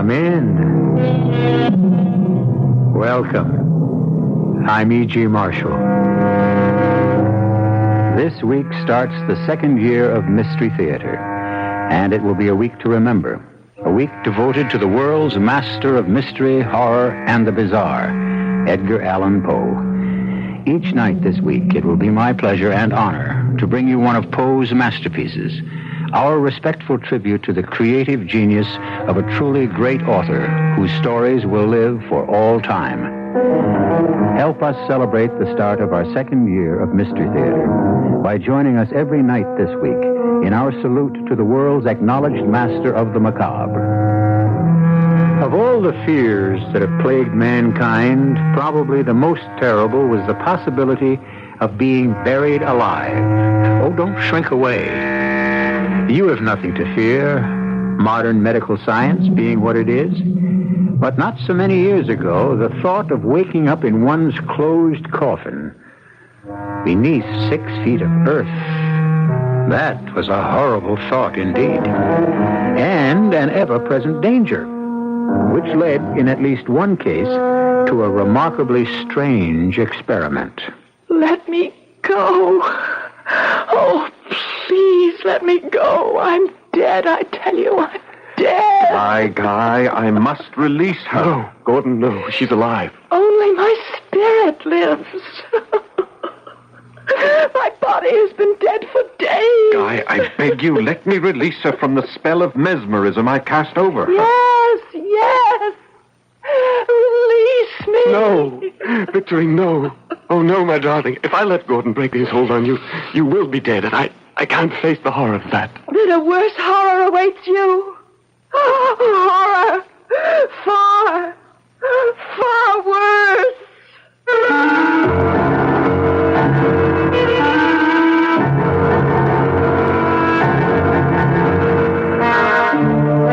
Come in. Welcome. I'm E.G. Marshall. This week starts the second year of Mystery Theater, and it will be a week to remember. A week devoted to the world's master of mystery, horror, and the bizarre, Edgar Allan Poe. Each night this week, it will be my pleasure and honor to bring you one of Poe's masterpieces, our respectful tribute to the creative genius of a truly great author whose stories will live for all time. Help us celebrate the start of our second year of Mystery Theater by joining us every night this week in our salute to the world's acknowledged master of the macabre. Of all the fears that have plagued mankind, probably the most terrible was the possibility of being buried alive. Oh, don't shrink away. You have nothing to fear, modern medical science being what it is. But not so many years ago, the thought of waking up in one's closed coffin beneath 6 feet of earth, that was a horrible thought indeed. And an ever-present danger, which led, in at least one case, to a remarkably strange experiment. Let me go. Oh, please let me go. I'm dead, I tell you. I'm dead. Guy, I must release her. No, Gordon, no. She's alive. Only my spirit lives. My body has been dead for days. Guy, I beg you, let me release her from the spell of mesmerism I cast over her. Yes. Release me. No. Victorine, no. Oh, no, my darling. If I let Gordon break his hold on you, you will be dead, and I can't face the horror of that. Then a worse horror awaits you. Horror. Far worse.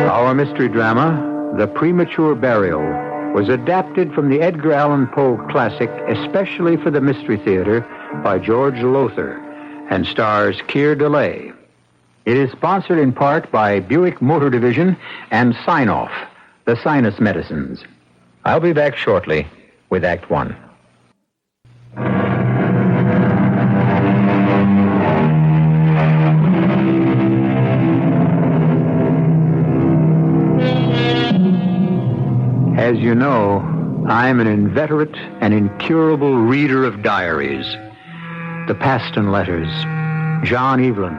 Our mystery drama, The Premature Burial, was adapted from the Edgar Allan Poe classic, especially for the Mystery Theater, by George Lothar, and stars Keir DeLay. It is sponsored in part by Buick Motor Division and Sign-Off, the sinus medicines. I'll be back shortly with Act One. As you know, I'm an inveterate and incurable reader of diaries. The Paston Letters, John Evelyn,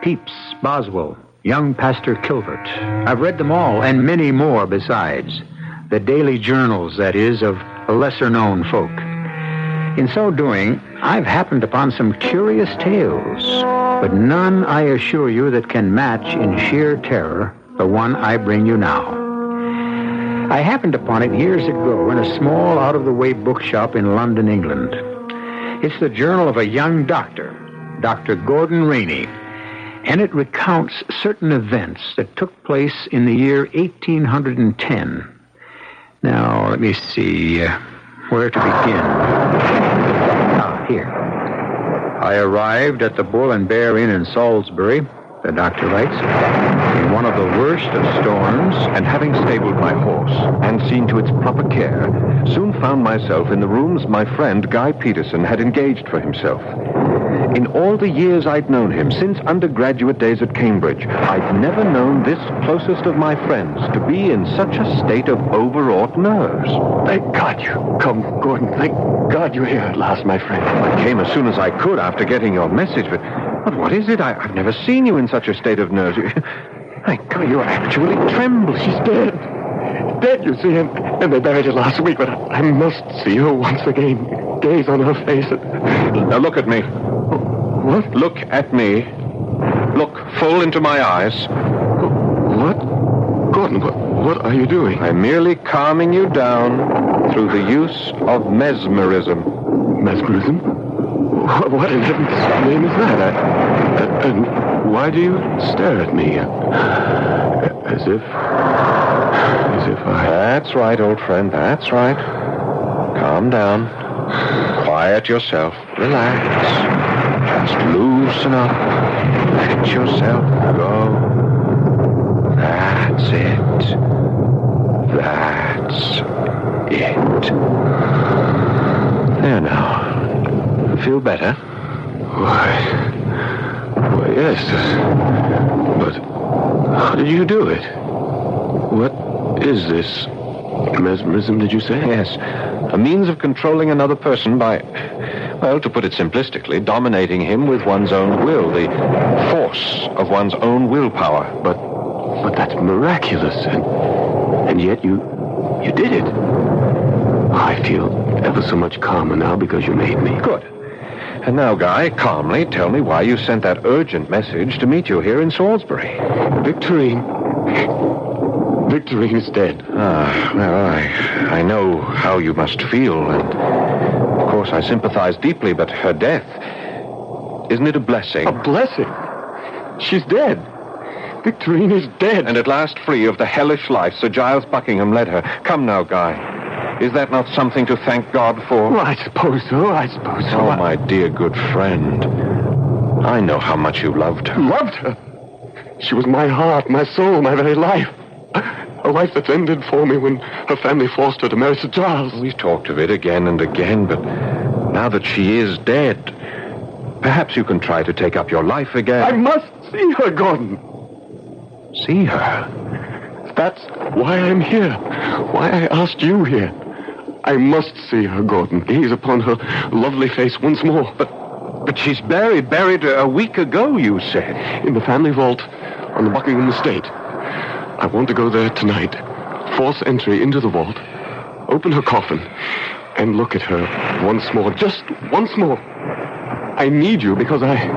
Pepys, Boswell, young Pastor Kilvert. I've read them all, and many more besides. The daily journals, that is, of lesser-known folk. In so doing, I've happened upon some curious tales, but none, I assure you, that can match in sheer terror the one I bring you now. I happened upon it years ago in a small, out-of-the-way bookshop in London, England. It's the journal of a young doctor, Dr. Gordon Rainey, and it recounts certain events that took place in the year 1810. Now, let me see where to begin. Here. I arrived at the Bull and Bear Inn in Salisbury, the doctor writes, in one of the worst of storms, And having stabled my horse and seen to its proper care, soon found myself in the rooms my friend Guy Peterson had engaged for himself. In all the years I'd known him, since undergraduate days at Cambridge, I'd never known this closest of my friends to be in such a state of overwrought nerves. Thank God you come, Gordon. Thank God you're here at last, my friend. I came as soon as I could after getting your message, but what is it? I've never seen you in such a state of nerves. Thank God, you're actually trembling. She's dead. Dead, you see, and they buried her last week, but I must see her once again. Gaze on her face. Now look at me. What? Look at me. Look full into my eyes. What? Gordon, what are you doing? I'm merely calming you down through the use of mesmerism. Mesmerism? What in heaven's name is that? And why do you stare at me? As if I... That's right, old friend, that's right. Calm down. Quiet yourself. Relax. Just loosen up. Let yourself go. That's it. That's it. There now. Feel better? Why, yes. But how did you do it? What is this? Mesmerism, did you say? Yes. A means of controlling another person by, well, to put it simplistically, dominating him with one's own will, the force of one's own willpower. But that's miraculous, and yet you did it. I feel ever so much calmer now because you made me. Good. And now, Guy, calmly tell me why you sent that urgent message to meet you here in Salisbury. Victorine is dead. Well, I know how you must feel, and of course I sympathize deeply, but her death, isn't it a blessing? A blessing? She's dead. Victorine is dead. And at last free of the hellish life Sir Giles Buckingham led her. Come now, Guy. Is that not something to thank God for? Well, I suppose so. Oh, my dear good friend. I know how much you loved her. Loved her? She was my heart, my soul, my very life. A life that's ended for me when her family forced her to marry Sir Giles. We've talked of it again and again, but now that she is dead, perhaps you can try to take up your life again. I must see her, Gordon. See her? That's why I'm here. Why I asked you here. I must see her, Gordon. Gaze upon her lovely face once more. But she's buried a week ago, you said. In the family vault on the Buckingham estate. I want to go there tonight. Force entry into the vault. Open her coffin. And look at her once more. Just once more. I need you because I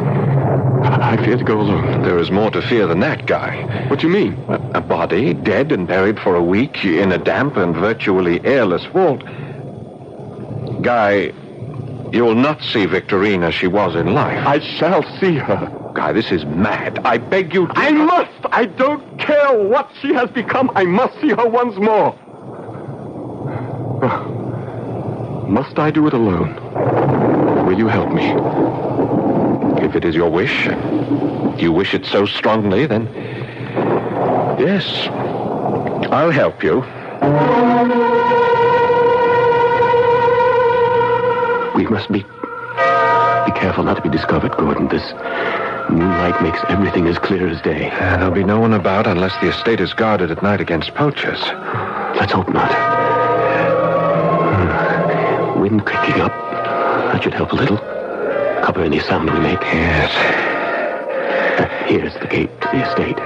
fear to go alone. There is more to fear than that, Guy. What do you mean? A body, dead and buried for a week in a damp and virtually airless vault. Guy, you'll not see Victorine as she was in life. I shall see her. Guy, this is mad. I beg you to... I must! I don't care what she has become. I must see her once more. Must I do it alone? Will you help me? If it is your wish, you wish it so strongly, then... yes, I'll help you. We must be careful not to be discovered, Gordon. This moonlight makes everything as clear as day. There'll be no one about unless the estate is guarded at night against poachers. Let's hope not. Wind picking up. That should help a little. Cover any sound we make. Yes. Here's the gate to the estate.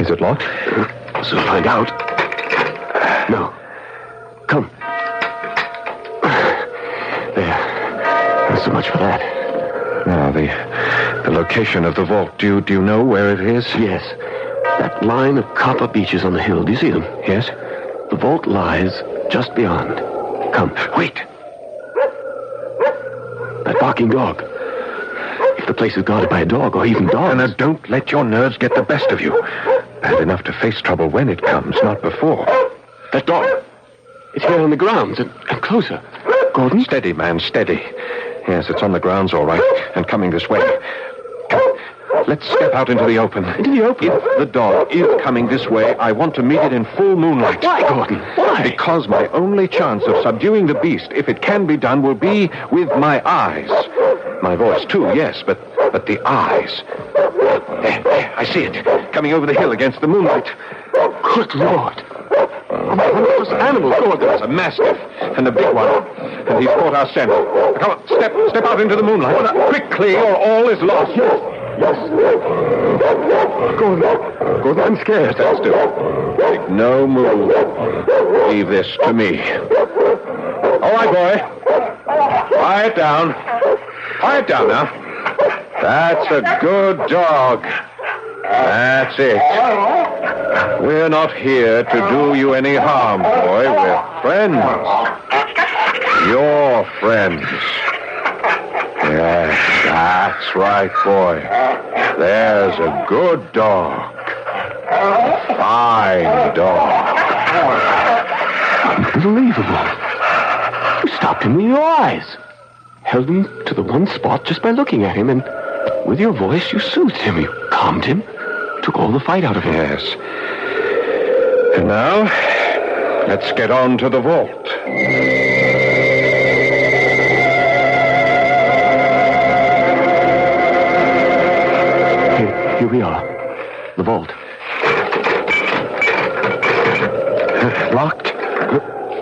Is it locked? We'll soon find out. No. Come. There's so much for that. Now, the location of the vault. Do you know where it is? Yes. That line of copper beeches on the hill. Do you see them? Yes. The vault lies just beyond. Come. Wait. That barking dog. If the place is guarded by a dog or even dogs... Now, don't let your nerves get the best of you. Bad enough to face trouble when it comes, not before. That dog. It's here on the grounds and closer. Gordon? Steady, man, steady. Yes, it's on the grounds, all right, and coming this way. Come, let's step out into the open. Into the open? If the dog is coming this way, I want to meet it in full moonlight. Why, Gordon? Why? Because my only chance of subduing the beast, if it can be done, will be with my eyes. My voice, too, yes, but the eyes. There, I see it, coming over the hill against the moonlight. Good Lord. A monstrous animal, Gordon. It's a mastiff, and a big one. And he's caught our scent. Come on, step out into the moonlight. Quickly, or all is lost. Yes. Gordon, I'm scared. Stand still. Make no move. Leave this to me. All right, boy. Quiet down. Quiet down now. That's a good dog. That's it. We're not here to do you any harm, boy. We're friends. Your friends. Yes, that's right, boy. There's a good dog. Fine dog. Unbelievable. You stopped him with your eyes. Held him to the one spot just by looking at him, and with your voice you soothed him. You calmed him. Took all the fight out of him. Yes. And now, let's get on to the vault. Here we are. The vault. Locked?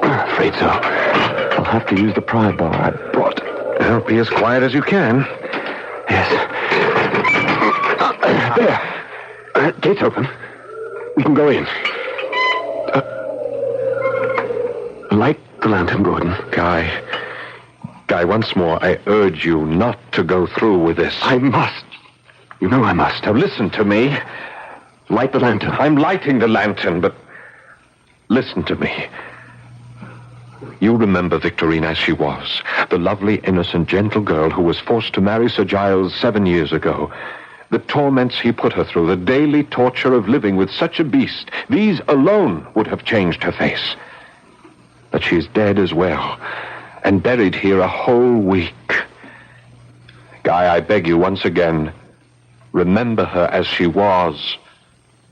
Afraid so. I'll have to use the pry bar I brought. Well, be as quiet as you can. Yes. There. Gate's open. We can go in. Light the lantern, Gordon. Guy, once more, I urge you not to go through with this. I must. You know I must. Now listen to me. Light the lantern. I'm lighting the lantern, but listen to me. You remember Victorine as she was, the lovely, innocent, gentle girl who was forced to marry Sir Giles 7 years ago. The torments he put her through, the daily torture of living with such a beast, these alone would have changed her face. But she's dead as well, and buried here a whole week. Guy, I beg you once again, remember her as she was,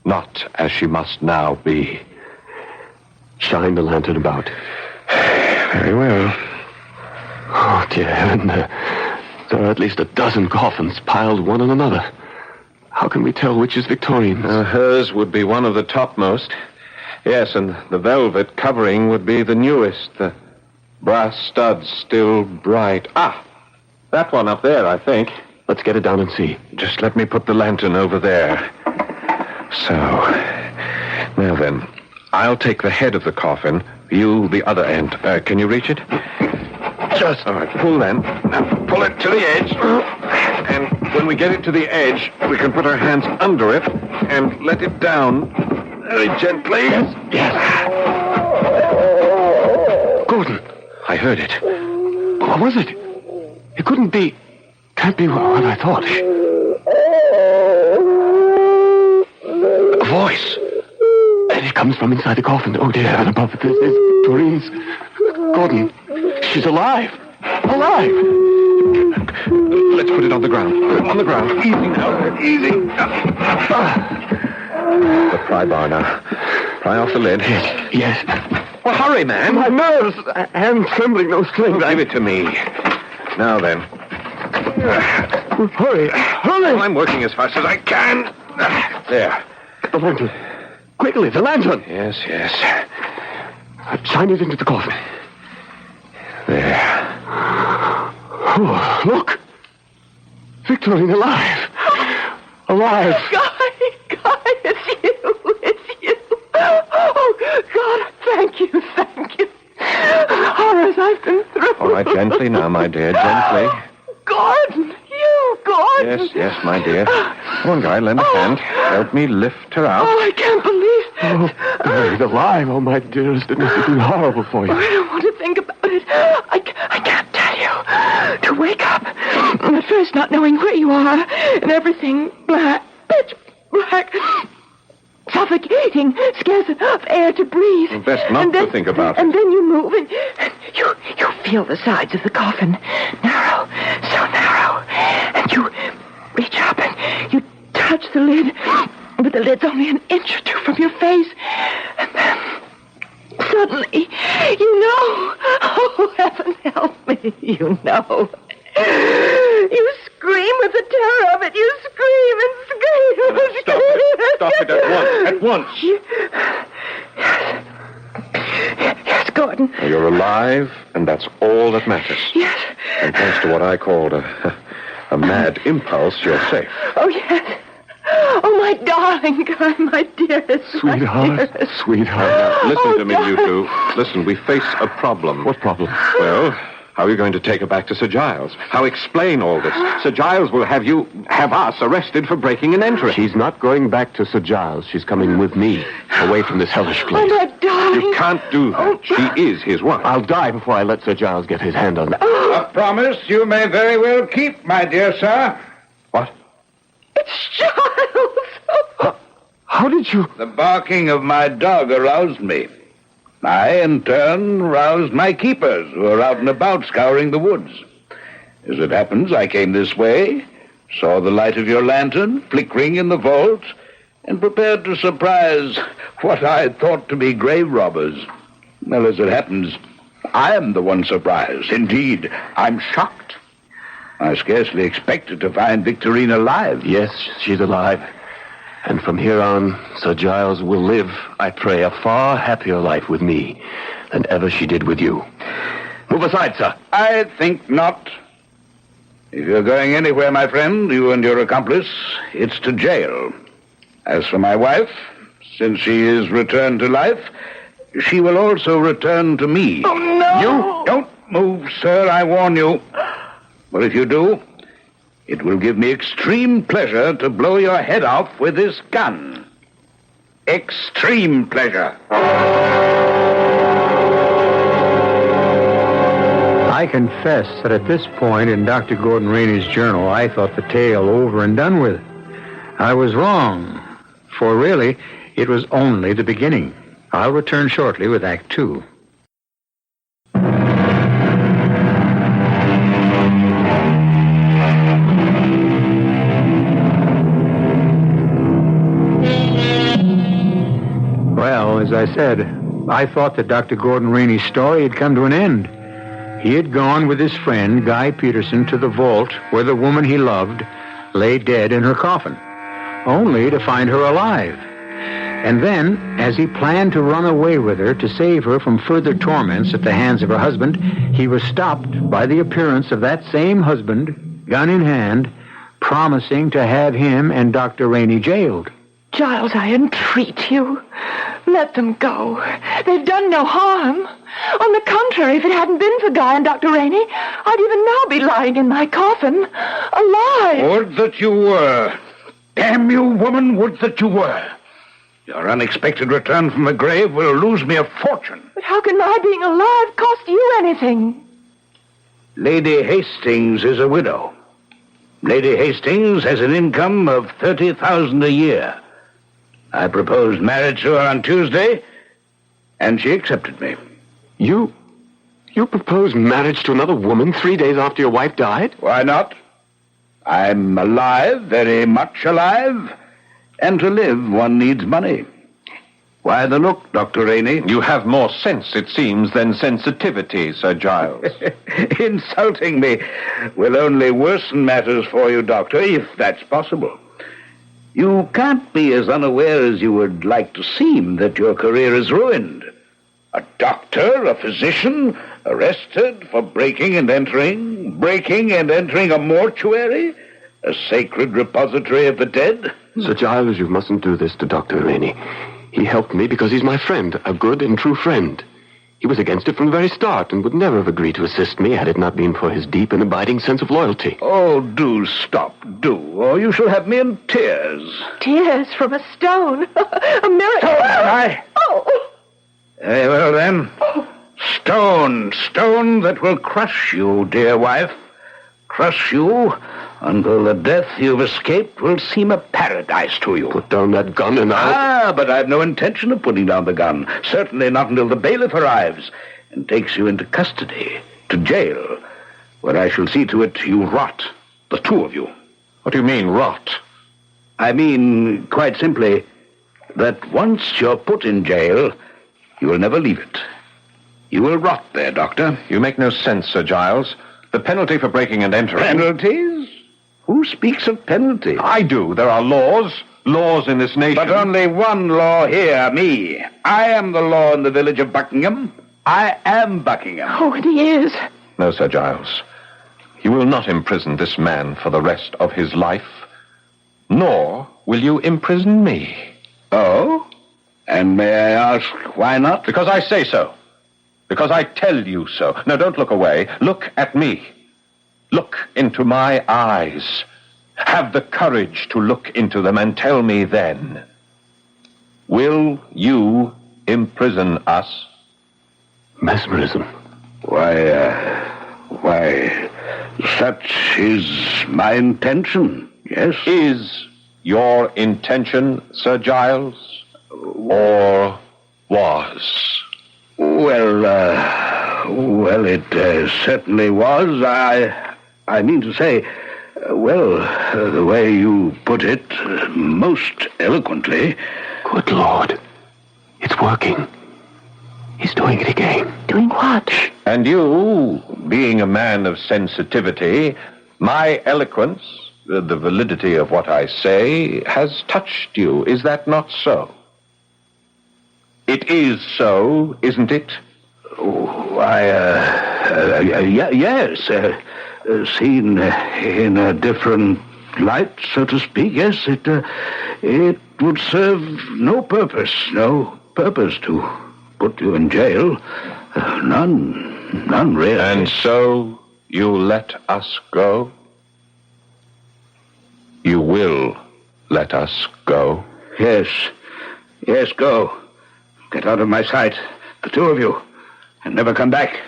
not as she must now be. Shine the lantern about. Very well. Oh, dear heaven, there are at least a dozen coffins piled one on another. How can we tell which is Victorine's? Hers would be one of the topmost. Yes, and the velvet covering would be the newest. The brass studs still bright. Ah, that one up there, I think. Let's get it down and see. Just let me put the lantern over there. So, now then, I'll take the head of the coffin, you the other end. Can you reach it? Just. All right, pull then. Now, pull it to the edge. And when we get it to the edge, we can put our hands under it and let it down very gently. Yes. Gordon. I heard it. What was it? It can't be what I thought. A voice. And it comes from inside the coffin. Oh, dear. And above it, this is Victorine's. Gordon. She's alive. Alive. Let's put it on the ground. On the ground. Easy now. Easy. The pry bar now. Pry off the lid. Yes. Well, hurry, man. My nerves. Hands trembling, no strings. Give it to me. Now then. Hurry. Hurry. I'm working as fast as I can. There. The lantern. Quickly, the lantern. Yes. Shine it into the coffin. There. Oh, look. Victorine alive. Alive. Guy, it's you. Oh, God, thank you. The horrors I've been through. All right, gently now, my dear, gently. Gordon. Yes, my dear. Come on, Guy, lend a hand. Help me lift her out. Oh, I can't believe it. He's alive. Oh, my dearest, it must have been horrible for you. I don't want to think about it. I can't tell you. To wake up, at first not knowing where you are, and everything black, pitch black, suffocating, scarce enough air to breathe. Best not to think about it. And then you move, and you feel the sides of the coffin narrow, so narrow, and you reach up and you touch the lid, but the lid's only an inch or two from your face, and then suddenly, you know. Oh, heaven help me, you know. You scream with the terror of it. You scream and scream. Stop it at once. Yes, Gordon. You're alive, and that's all that matters. Yes. And thanks to what I called a mad impulse, you're safe. Oh, yes. Oh, my darling Guy, my dearest. Sweetheart. Listen to me, you two. Listen, we face a problem. What problem? Well, how are you going to take her back to Sir Giles? How explain all this? Sir Giles will have us arrested for breaking and entering. She's not going back to Sir Giles. She's coming with me, away from this hellish place. Oh, my darling. You can't do that. She is his wife. I'll die before I let Sir Giles get his hand on that. A promise you may very well keep, my dear sir. What? It's Giles. How did you... The barking of my dog aroused me. I, in turn, roused my keepers, who are out and about scouring the woods. As it happens, I came this way, saw the light of your lantern flickering in the vault, and prepared to surprise what I thought to be grave robbers. Well, as it happens, I am the one surprised. Indeed, I'm shocked. I scarcely expected to find Victorine alive. Yes, she's alive. And from here on, Sir Giles will live, I pray, a far happier life with me than ever she did with you. Move aside, sir. I think not. If you're going anywhere, my friend, you and your accomplice, it's to jail. As for my wife, since she is returned to life, she will also return to me. Oh, no! You don't move, sir, I warn you. But if you do, it will give me extreme pleasure to blow your head off with this gun. Extreme pleasure. I confess that at this point in Dr. Gordon Rainey's journal, I thought the tale over and done with. I was wrong, for really, it was only the beginning. I'll return shortly with Act 2. Well, as I said, I thought that Dr. Gordon Rainey's story had come to an end. He had gone with his friend, Guy Peterson, to the vault where the woman he loved lay dead in her coffin, only to find her alive. And then, as he planned to run away with her to save her from further torments at the hands of her husband, he was stopped by the appearance of that same husband, gun in hand, promising to have him and Dr. Rainey jailed. Giles, I entreat you. Let them go. They've done no harm. On the contrary, if it hadn't been for Guy and Dr. Rainey, I'd even now be lying in my coffin, alive. Would that you were. Damn you, woman, would that you were. Your unexpected return from the grave will lose me a fortune. But how can my being alive cost you anything? Lady Hastings is a widow. Lady Hastings has an income of $30,000 a year. I proposed marriage to her on Tuesday, and she accepted me. You proposed marriage to another woman 3 days after your wife died? Why not? I'm alive, very much alive, and to live one needs money. Why the look, Dr. Rainey? You have more sense, it seems, than sensitivity, Sir Giles. Insulting me will only worsen matters for you, Doctor, if that's possible. You can't be as unaware as you would like to seem that your career is ruined. A doctor, a physician, arrested for breaking and entering a mortuary, a sacred repository of the dead. Sir Giles, you mustn't do this to Dr. Rainey. He helped me because he's my friend, a good and true friend. He was against it from the very start and would never have agreed to assist me had it not been for his deep and abiding sense of loyalty. Oh, do stop, do, or you shall have me in tears. Tears from a stone. A miracle. Oh! Very well, then. Stone that will crush you, dear wife. Crush you until the death you've escaped will seem a paradise to you. Put down that gun and I'll... But I've no intention of putting down the gun. Certainly not until the bailiff arrives and takes you into custody, to jail, where I shall see to it you rot, the two of you. What do you mean, rot? I mean, quite simply, that once you're put in jail, you will never leave it. You will rot there, Doctor. You make no sense, Sir Giles. The penalty for breaking and entering... Penalties? Who speaks of penalty? I do. There are laws in this nation. But only one law here, me. I am the law in the village of Buckingham. I am Buckingham. Oh, and he is. No, Sir Giles. You will not imprison this man for the rest of his life, nor will you imprison me. Oh? And may I ask why not? Because I say so. Because I tell you so. Now, don't look away. Look at me. Look into my eyes. Have the courage to look into them and tell me then. Will you imprison us? Mesmerism. Why, such is my intention, yes? Is your intention, Sir Giles, or was? Well, it certainly was. I mean to say, The way you put it, most eloquently. Good Lord. It's working. He's doing it again. Doing what? And you, being a man of sensitivity, my eloquence, the validity of what I say, has touched you. Is that not so? It is so, isn't it? Yes. Seen in a different light, so to speak, yes, it would serve no purpose to put you in jail. None really. And so you let us go? You will let us go? Yes, go. Get out of my sight, the two of you, and never come back.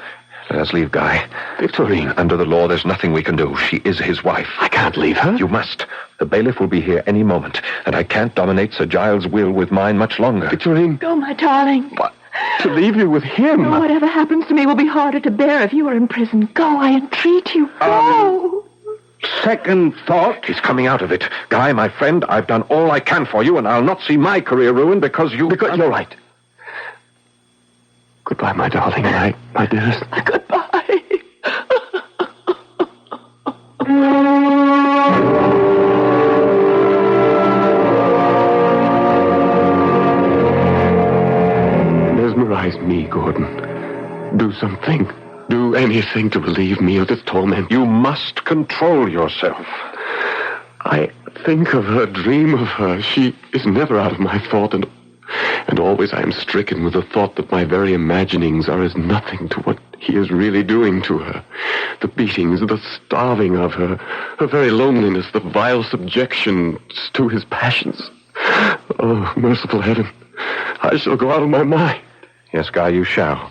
Let us leave, Guy. Victorine, under the law, there's nothing we can do. She is his wife. I can't leave her. You must. The bailiff will be here any moment, and I can't dominate Sir Giles' will with mine much longer. Victorine. Go, my darling. What? To leave you with him. Oh, whatever happens to me will be harder to bear if you are in prison. Go, I entreat you. Go. Second thought. He's coming out of it. Guy, my friend, I've done all I can for you, and I'll not see my career ruined because you... Because you're right. Goodbye, my darling, my dearest. Goodbye. Mesmerize me, Gordon. Do something. Do anything to relieve me of this torment. You must control yourself. I think of her, dream of her. She is never out of my thought, and always I am stricken with the thought that my very imaginings are as nothing to what he is really doing to her. The beatings, the starving of her, her very loneliness, the vile subjection to his passions. Oh, merciful heaven, I shall go out of my mind. Yes, Guy, you shall.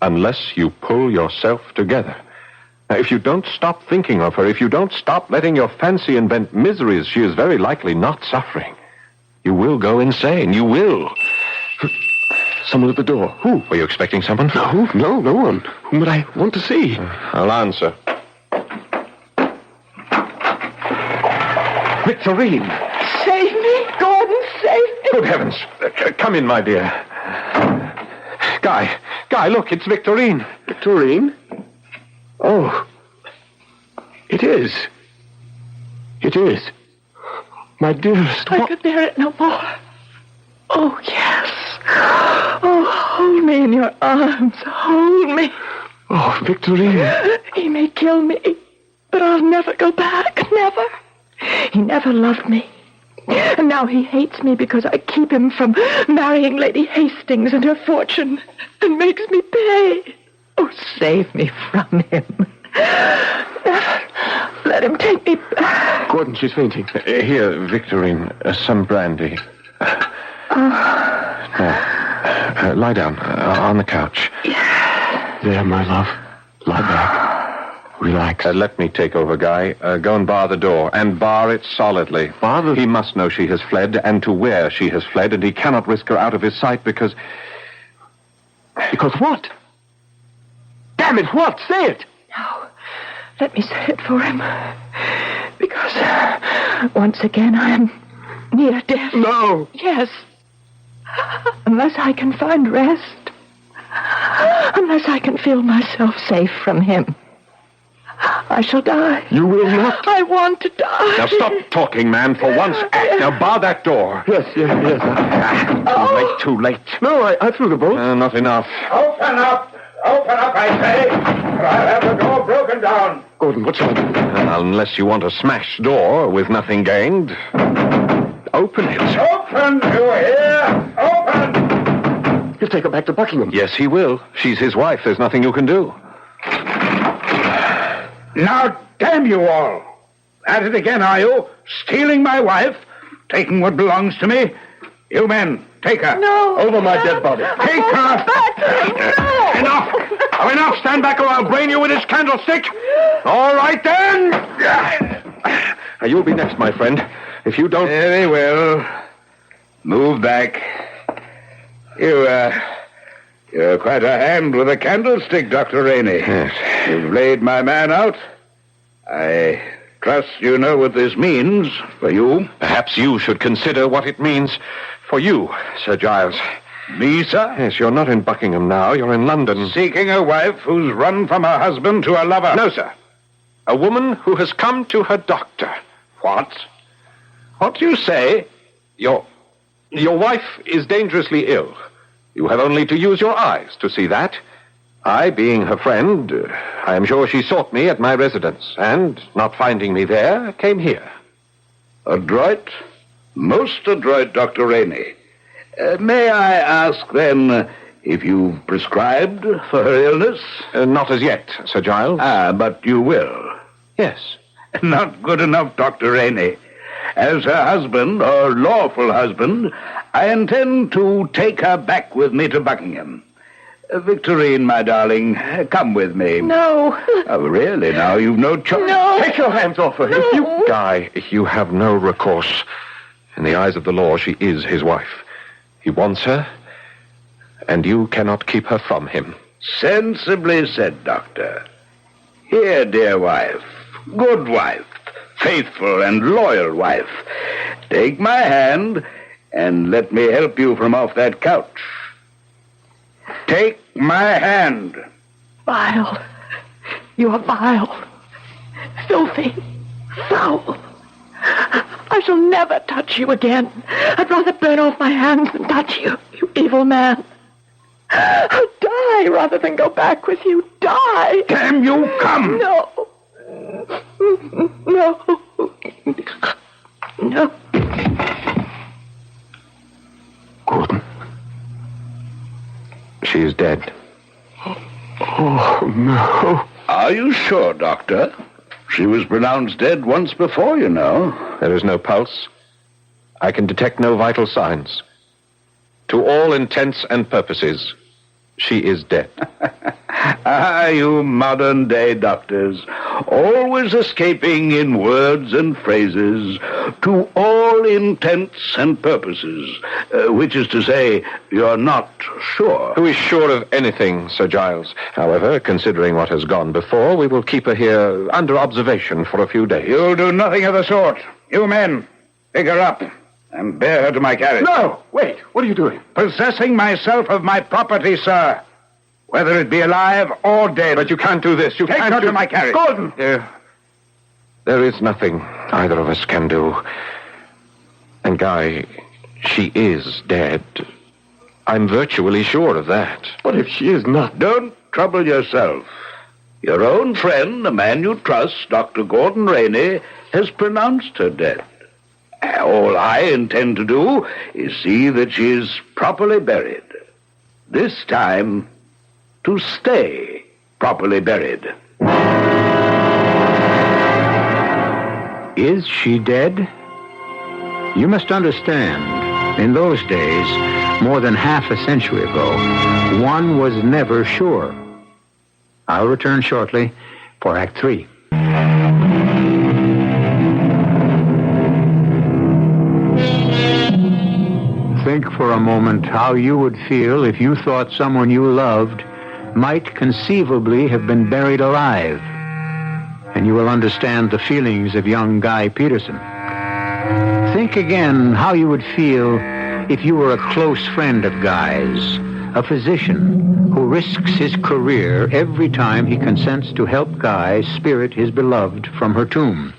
Unless you pull yourself together. Now, if you don't stop thinking of her, if you don't stop letting your fancy invent miseries, she is very likely not suffering. You will go insane. You will. Someone at the door. Who? Were you expecting someone? No one. Whom would I want to see? I'll answer. Victorine! Save me, Gordon, save me. Good heavens. Come in, my dear. Guy, look, it's Victorine. Victorine? Oh. It is. My dearest, I could bear it no more. Oh, yes. Oh, hold me in your arms. Hold me. Oh, Victorine. He may kill me, but I'll never go back. Never. He never loved me. And now he hates me because I keep him from marrying Lady Hastings and her fortune and makes me pay. Oh, save me from him. Never let him take me back. Gordon, she's fainting. Here, Victorine, some brandy. Lie down on the couch. There, my love. Lie back. Relax. Let me take over, Guy. Go and bar the door, and bar it solidly. He must know she has fled, and to where she has fled, and he cannot risk her out of his sight because... Because what? Damn it, what? Say it! No, let me say it for him. Because once again I am near death. No! Yes. Unless I can find rest. Unless I can feel myself safe from him. I shall die. You will not? I want to die. Now stop talking, man. For once, act. Now bar that door. Yes. Too late. No, I threw the bolt. Not enough. Open up, I say, or I'll have the door broken down. Gordon, what shall I do? Unless you want a smashed door with nothing gained. Open it. Open, you hear? Open! He'll take her back to Buckingham. Yes, he will. She's his wife. There's nothing you can do. Now, damn you all. At it again, are you? Stealing my wife? Taking what belongs to me? You men, take her. No. Over my dead body. Take her. No. Enough. Enough. Stand back or I'll brain you with this candlestick. All right, then. Now, you'll be next, my friend. If you don't... Very well. Move back. You're quite a hand with a candlestick, Dr. Rainey. Yes. You've laid my man out. I Trust you know what this means for you. Perhaps you should consider what it means for you, Sir Giles. Me, sir? Yes, you're not in Buckingham now. You're in London. Seeking a wife who's run from her husband to a lover. No, sir. A woman who has come to her doctor. What? What do you say? Your wife is dangerously ill. You have only to use your eyes to see that. I, being her friend, I am sure she sought me at my residence, and, not finding me there, came here. Adroit? Most adroit, Dr. Rainey. May I ask, then, if you've prescribed for her illness? Not as yet, Sir Giles. But you will. Yes. Not good enough, Dr. Rainey. As her husband, or lawful husband, I intend to take her back with me to Buckingham. Victorine, my darling, come with me. No. Oh, really, now? You've no choice. No. Take your hands off her. No. Guy, you have no recourse. In the eyes of the law, she is his wife. He wants her, and you cannot keep her from him. Sensibly said, Doctor. Here, dear wife, good wife, faithful and loyal wife, take my hand and let me help you from off that couch. Take my hand. Vile. You are vile. Filthy. Foul. I shall never touch you again. I'd rather burn off my hands than touch you, you evil man. I'll die rather than go back with you. Die. Damn you, come. No. No. No. Gordon. She is dead. Oh, no. Are you sure, Doctor? She was pronounced dead once before, you know. There is no pulse. I can detect no vital signs. To all intents and purposes, she is dead. You modern-day doctors, always escaping in words and phrases, to all intents and purposes, which is to say, you're not sure. Who is sure of anything, Sir Giles? However, considering what has gone before, we will keep her here under observation for a few days. You'll do nothing of the sort. You men, pick her up and bear her to my carriage. No! Wait, what are you doing? Possessing myself of my property, sir, whether it be alive or dead. But you can't do this. You Take can't her do... to my carriage. Gordon! There is nothing either of us can do. And Guy, she is dead. I'm virtually sure of that. What if she is not? Don't trouble yourself. Your own friend, the man you trust, Dr. Gordon Rainey, has pronounced her dead. All I intend to do is see that she is properly buried. This time, to stay properly buried. Is she dead? You must understand, in those days, more than half a century ago, one was never sure. I'll return shortly for Act 3. Think for a moment how you would feel if you thought someone you loved might conceivably have been buried alive. And you will understand the feelings of young Guy Peterson. Think again how you would feel if you were a close friend of Guy's, a physician who risks his career every time he consents to help Guy spirit his beloved from her tomb.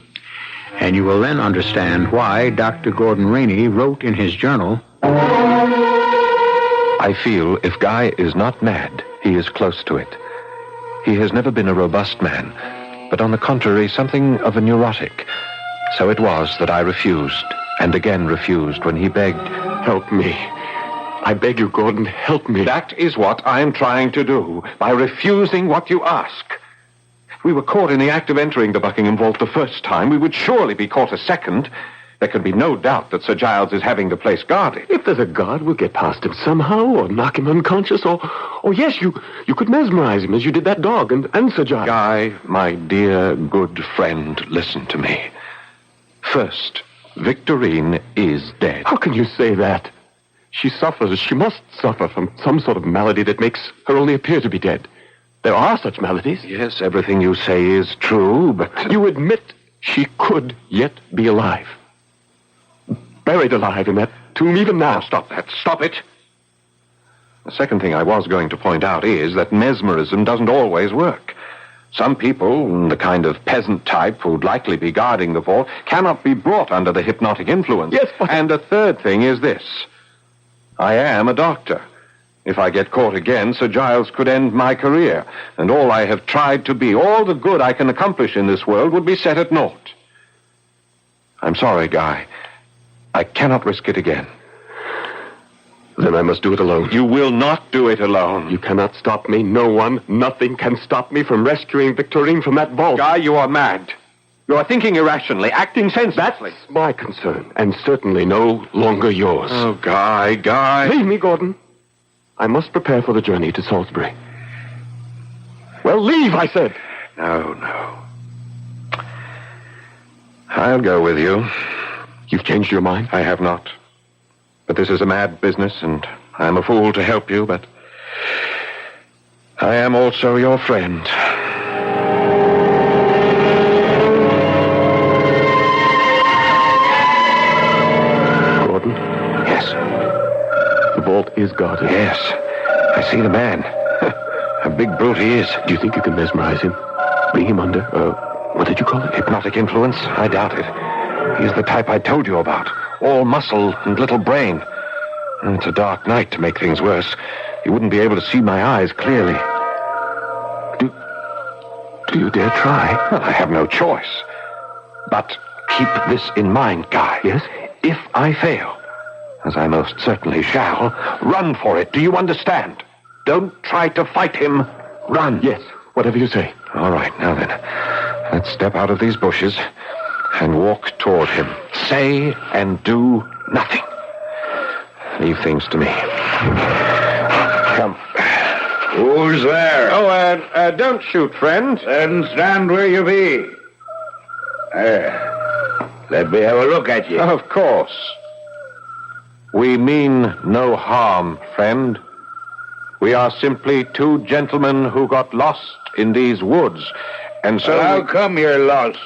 And you will then understand why Dr. Gordon Rainey wrote in his journal, I feel if Guy is not mad, he is close to it. He has never been a robust man, but on the contrary, something of a neurotic. So it was that I refused, and again refused when he begged. Help me. I beg you, Gordon, help me. That is what I am trying to do, by refusing what you ask. We were caught in the act of entering the Buckingham Vault the first time. We would surely be caught a second. There can be no doubt that Sir Giles is having the place guarded. If there's a guard, we'll get past him somehow, or knock him unconscious, or yes, you could mesmerize him as you did that dog and Sir Giles. Guy, my dear, good friend, listen to me. First, Victorine is dead. How can you say that? She suffers, she must suffer from some sort of malady that makes her only appear to be dead. There are such maladies. Yes, everything you say is true, but... You admit She could yet be alive. Buried alive in that tomb even now. Now, stop that. Stop it. The second thing I was going to point out is that mesmerism doesn't always work. Some people, the kind of peasant type who'd likely be guarding the vault, cannot be brought under the hypnotic influence. Yes, but... And a third thing is this. I am a doctor. If I get caught again, Sir Giles could end my career, and all I have tried to be, all the good I can accomplish in this world, would be set at naught. I'm sorry, Guy. I cannot risk it again. Then I must do it alone. You will not do it alone. You cannot stop me. No one, nothing can stop me from rescuing Victorine from that vault. Guy, you are mad. You are thinking irrationally, acting senselessly. That's my concern, and certainly no longer yours. Oh, Guy. Leave me, Gordon. I must prepare for the journey to Salisbury. Well, leave, I said. No. I'll go with you. You've changed your mind? I have not. But this is a mad business, and I'm a fool to help you, but I am also your friend. Gordon? Yes. The vault is guarded. Yes. I see the man. A big brute he is. Do you think you can mesmerize him? Bring him under, what did you call it? Hypnotic influence? I doubt it. He's the type I told you about. All muscle and little brain. And it's a dark night to make things worse. You wouldn't be able to see my eyes clearly. Do you dare try? Well, I have no choice. But keep this in mind, Guy. Yes? If I fail, as I most certainly shall, run for it. Do you understand? Don't try to fight him. Run. Yes, whatever you say. All right, now then. Let's step out of these bushes and walk toward him. Say and do nothing. Leave things to me. Come. Who's there? Oh, don't shoot, friend. Then stand where you be. Let me have a look at you. Of course. We mean no harm, friend. We are simply two gentlemen who got lost in these woods, and so... How come you're lost?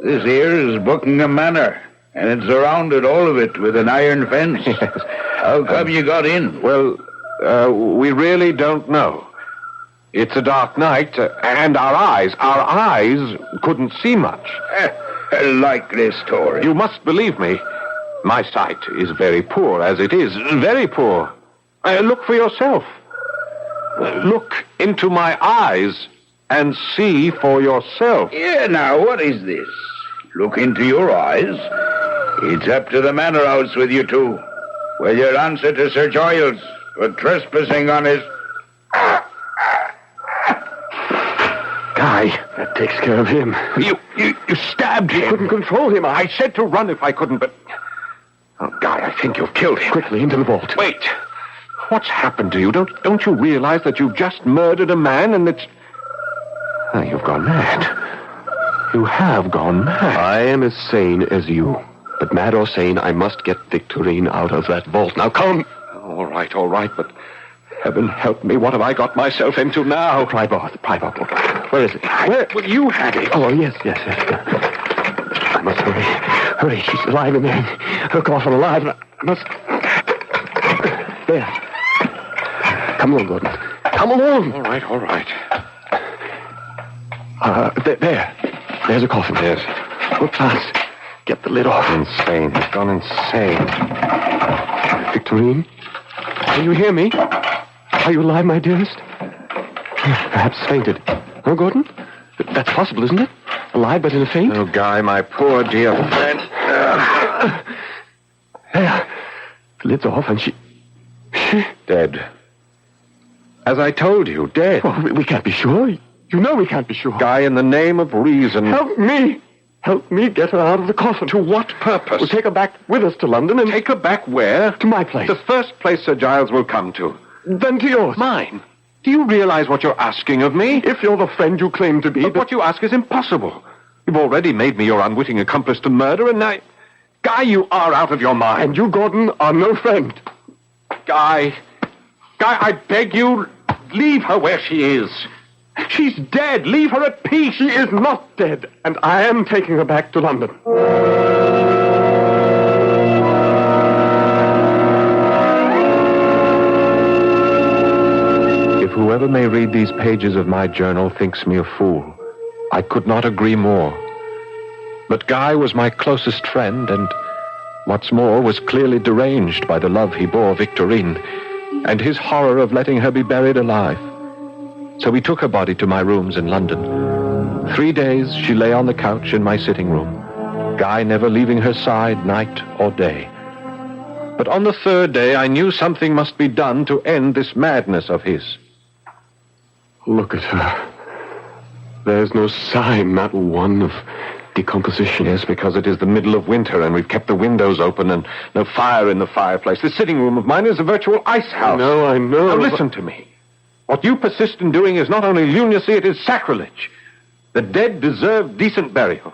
This here is Buckingham Manor, and it's surrounded, all of it, with an iron fence. Yes. How come you got in? Well, we really don't know. It's a dark night, and our eyes couldn't see much. A likely story. You must believe me. My sight is very poor, as it is. Very poor. Look for yourself. Look into my eyes and see for yourself. Yeah, now, what is this? Look into your eyes? It's up to the manor house with you two. With your answer to Sir Giles for trespassing on his... Guy, That takes care of him. you stabbed him. You couldn't control him. I said to run if I couldn't, but... Oh, Guy, I think you've killed him. Quickly, into the vault. Wait. What's happened to you? Don't you realize that you've just murdered a man and it's... Oh, you've gone mad. You have gone mad. I am as sane as you. But mad or sane, I must get Victorine out of that vault. Now, come! All right, but... Heaven help me, what have I got myself into now? The pry bar. Where is it? Where? Well, you had it. Oh, yes. I must hurry. She's alive in there. Her coffin alive. I must... There. Come along, Gordon. Come along. All right. There. There's a coffin. Yes. Look fast. Get the lid off. Insane. He's gone insane. Victorine? Can you hear me? Are you alive, my dearest? Perhaps fainted. Oh, Gordon? That's possible, isn't it? Alive, but in a faint? Oh, Guy, my poor dear friend. There. The lid's off, and she... Dead. As I told you, dead. Oh, we can't be sure. You know we can't be sure. Guy, in the name of reason... Help me! Help me get her out of the coffin. To what purpose? We'll take her back with us to London and... Take her back where? To my place. The first place Sir Giles will come to. Then to yours. Mine? Do you realize what you're asking of me? If you're the friend you claim to be... But what you ask is impossible. You've already made me your unwitting accomplice to murder, and now... Guy, you are out of your mind. And you, Gordon, are no friend. Guy, I beg you, leave her where she is. She's dead. Leave her at peace. She is not dead, and I am taking her back to London. If whoever may read these pages of my journal thinks me a fool, I could not agree more. But Guy was my closest friend, and what's more, was clearly deranged by the love he bore Victorine, and his horror of letting her be buried alive. So we took her body to my rooms in London. 3 days she lay on the couch in my sitting room, Guy never leaving her side night or day. But on the 3rd day I knew something must be done to end this madness of his. Look at her. There's no sign, not one, of decomposition. Yes, because it is the middle of winter and we've kept the windows open and no fire in the fireplace. This sitting room of mine is a virtual ice house. No, I know. Now listen to me. What you persist in doing is not only lunacy, it is sacrilege. The dead deserve decent burial.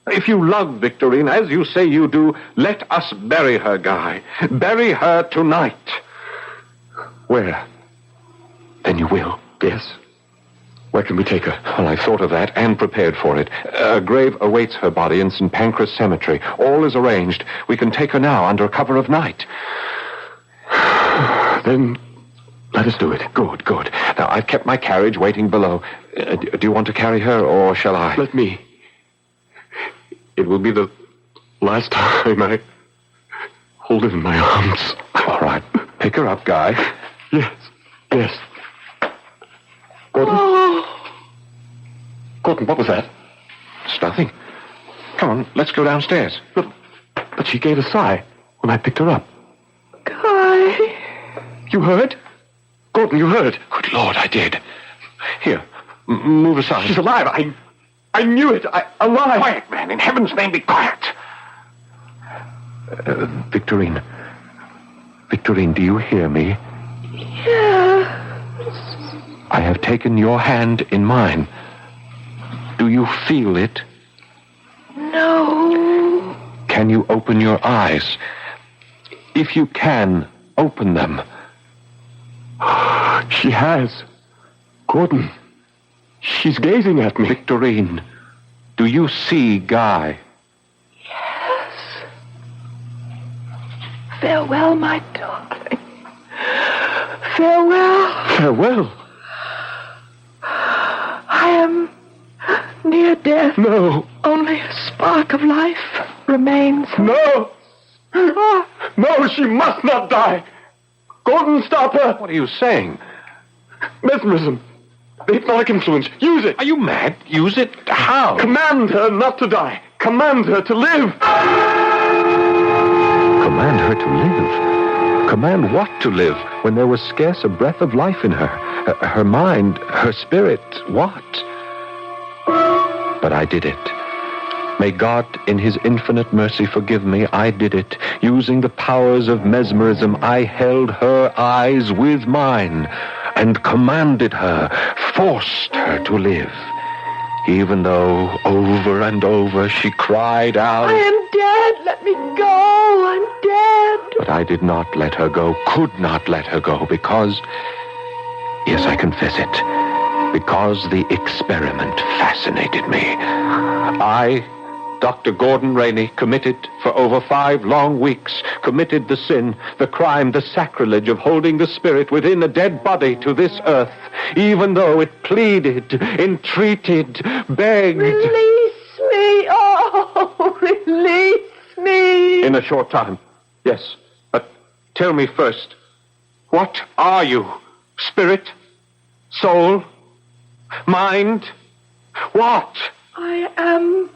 If you love Victorine, as you say you do, let us bury her, Guy. Bury her tonight. Where? Then you will. Yes. Where can we take her? Well, I thought of that and prepared for it. A grave awaits her body in St. Pancras Cemetery. All is arranged. We can take her now under cover of night. Then let us do it. Good, good. Now, I've kept my carriage waiting below. Do you want to carry her, or shall I? Let me. It will be the last time I hold her in my arms. All right. Pick her up, Guy. Yes, yes. Gordon? Gordon, what was that? It's nothing. Come on, let's go downstairs. But she gave a sigh when I picked her up. Guy. You heard? Gordon, you heard? Good Lord, I did. Here, move aside. She's alive. I knew it. Alive. Quiet, man. In heaven's name, be quiet. Victorine. Victorine, do you hear me? Yes. I have taken your hand in mine. Do you feel it? No. Can you open your eyes? If you can, open them. She has. Gordon, she's gazing at me. Victorine, do you see Guy? Yes. Farewell, my darling. Farewell. Farewell? I am near death. No. Only a spark of life remains. No. No, she must not die. Gordon, stop her. What are you saying? Mesmerism. The hypnotic influence. Use it. Are you mad? Use it? How? Command her not to die. Command her to live. Command her to live? Command what to live when there was scarce a breath of life in her? Her mind, her spirit, what? But I did it. May God, in his infinite mercy, forgive me. I did it. Using the powers of mesmerism, I held her eyes with mine and commanded her, forced her to live. Even though over and over she cried out, I am dead. Let me go. I'm dead. But I did not let her go, could not let her go, because, yes, I confess it, because the experiment fascinated me. I, Dr. Gordon Rainey, committed for over 5 long weeks, committed the sin, the crime, the sacrilege of holding the spirit within a dead body to this earth, even though it pleaded, entreated, begged. Release me. Oh, release me. In a short time, yes. But tell me first, what are you? Spirit? Soul? Mind? What? I am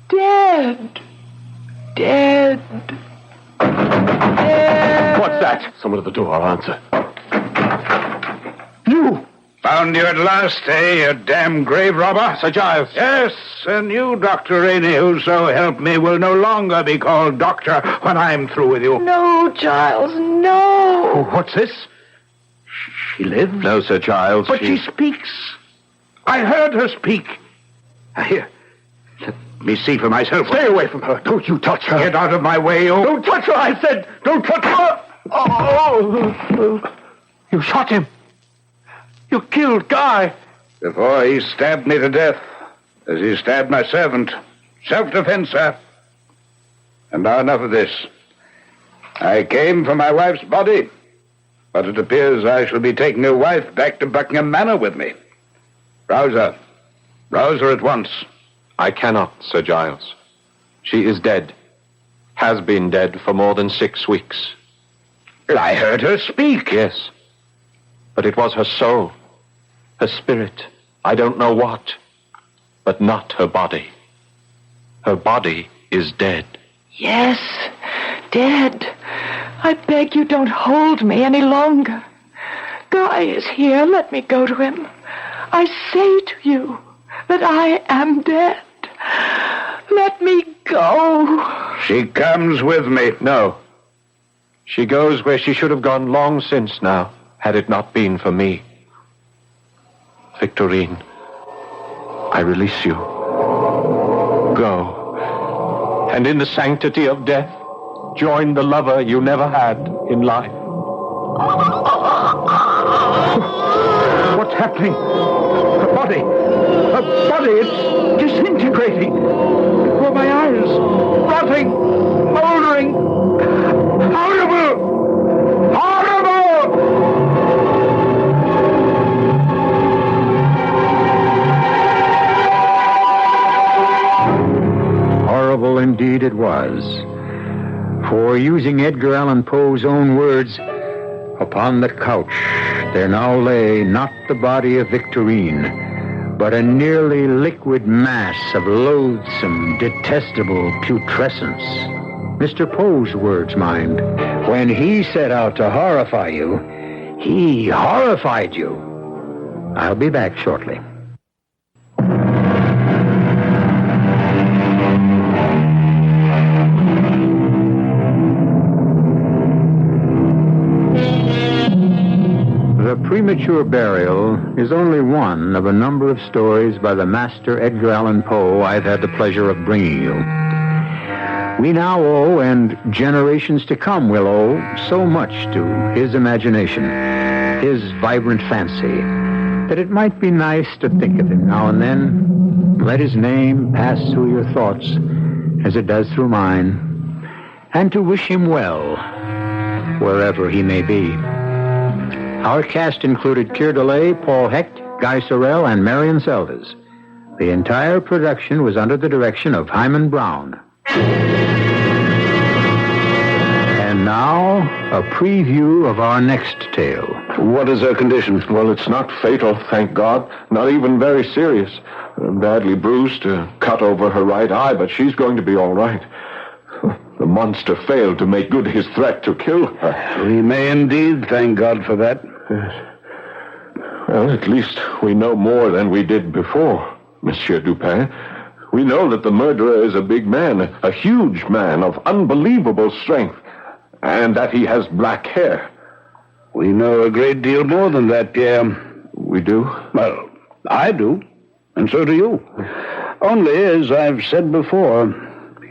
dead. Dead. Dead. What's that? Someone at the door. I'll answer. You! Found you at last, eh, you damn grave robber? Sir Giles. Yes, and you, Dr. Rainey, who so help me, will no longer be called doctor when I'm through with you. No, Giles, no. Oh, what's this? She lives? No, Sir Giles. But she speaks. I heard her speak. Here, let me see for myself. Stay away from her. Don't you touch her. Get out of my way, you. Don't touch her, I said. Don't touch her. Oh. You shot him. You killed Guy. before he stabbed me to death, as he stabbed my servant. Self-defense, sir. And now enough of this. I came for my wife's body, but it appears I shall be taking her wife back to Buckingham Manor with me. Rouse her. Rouse her at once. I cannot, Sir Giles. She is dead. Has been dead for more than 6 weeks. I heard her speak. Yes. But it was her soul. Her spirit. I don't know what. But not her body. Her body is dead. Yes, dead. I beg you, don't hold me any longer. Guy is here. Let me go to him. I say to you that I am dead. Let me go. She comes with me. No. She goes where she should have gone long since now, had it not been for me. Victorine, I release you. Go. And in the sanctity of death, join the lover you never had in life. What's happening? Her body. Her body. It's disintegrating. Before my eyes. Rotting. Moldering. Horrible. Horrible! Horrible indeed it was. For using Edgar Allan Poe's own words, upon the couch there now lay not the body of Victorine, but a nearly liquid mass of loathsome, detestable putrescence. Mr. Poe's words, mind. When he set out to horrify you, he horrified you. I'll be back shortly. The Premature Burial is only one of a number of stories by the master Edgar Allan Poe I've had the pleasure of bringing you. We now owe, and generations to come will owe, so much to his imagination, his vibrant fancy, that it might be nice to think of him now and then. Let his name pass through your thoughts as it does through mine, and to wish him well, wherever he may be. Our cast included Keir Delay, Paul Hecht, Guy Sorrell, and Marion Seldes. The entire production was under the direction of Hyman Brown. And now, a preview of our next tale. What is her condition? Well, it's not fatal, thank God. Not even very serious. Badly bruised, cut over her right eye, but she's going to be all right. The monster failed to make good his threat to kill her. We may indeed thank God for that. Yes. Well, at least we know more than we did before, Monsieur Dupin. We know that the murderer is a big man, a huge man of unbelievable strength, and that he has black hair. We know a great deal more than that, Pierre. We do? Well, I do, and so do you. Only, as I've said before,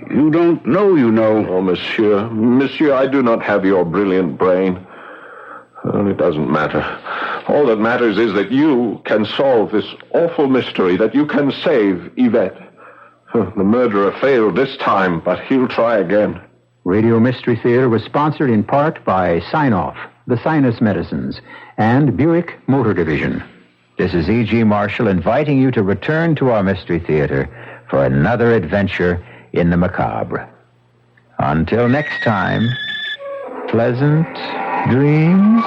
you don't know you know. Oh, Monsieur. Monsieur, I do not have your brilliant brain. Well, it doesn't matter. All that matters is that you can solve this awful mystery, that you can save Yvette. The murderer failed this time, but he'll try again. Radio Mystery Theater was sponsored in part by Sign-Off, the Sinus Medicines, and Buick Motor Division. This is E.G. Marshall inviting you to return to our Mystery Theater for another adventure in the macabre. Until next time, pleasant dreams.